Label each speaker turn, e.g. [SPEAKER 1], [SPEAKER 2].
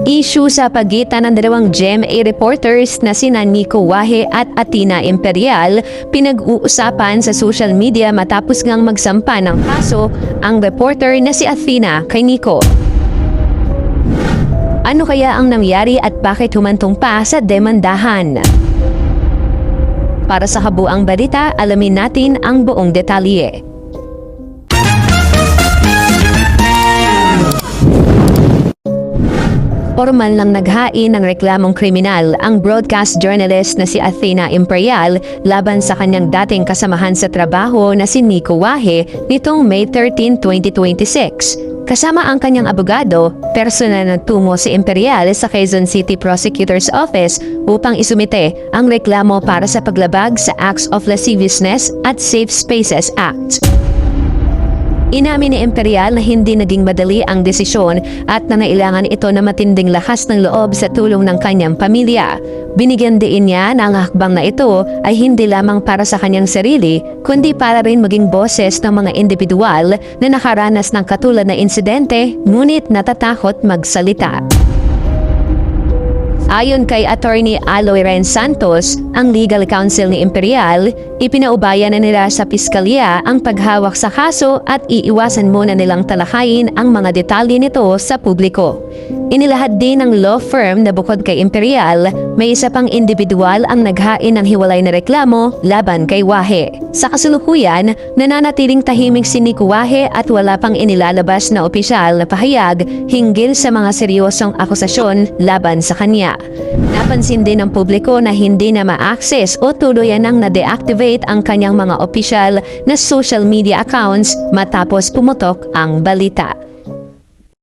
[SPEAKER 1] Issue sa pagitan ng dalawang GMA reporters na sina Nico Wahe at Athena Imperial pinag-uusapan sa social media matapos ngang magsampa ng kaso ang reporter na si Athena kay Nico. Ano kaya ang nangyari at bakit humantong pa sa demandahan? Para sa kabuang balita, alamin natin ang buong detalye. Formal lang naghain ng reklamong kriminal ang broadcast journalist na si Athena Imperial laban sa kanyang dating kasamahan sa trabaho na si Nico Wahe nitong May 13, 2026. Kasama ang kanyang abogado, personal na tungo si Imperial sa Quezon City Prosecutor's Office upang isumite ang reklamo para sa paglabag sa Acts of Lasciviousness at Safe Spaces Act. Inamin ni Imperial na hindi naging madali ang desisyon at nangailangan ito na matinding lakas ng loob sa tulong ng kanyang pamilya. Binigyan din niya na ang hakbang na ito ay hindi lamang para sa kanyang sarili, kundi para rin maging boses ng mga individual na nakaranas ng katulad na insidente ngunit natatakot magsalita. Ayon kay Attorney Aloy Ren Santos, ang legal counsel ni Imperial, ipinaubaya na nila sa piskalya ang paghawak sa kaso at iiwasan muna nilang talakayin ang mga detalye nito sa publiko. Inilahad din ng law firm na bukod kay Imperial, may isa pang individual ang naghain ng hiwalay na reklamo laban kay Wahe. Sa kasalukuyan, nananatiling tahimik si Nico Wahe at wala pang inilalabas na opisyal na pahayag hinggil sa mga seryosong akusasyon laban sa kanya. Napansin din ng publiko na hindi na ma-access o tuluyan nang na-deactivate ang kanyang mga opisyal na social media accounts matapos pumutok ang balita.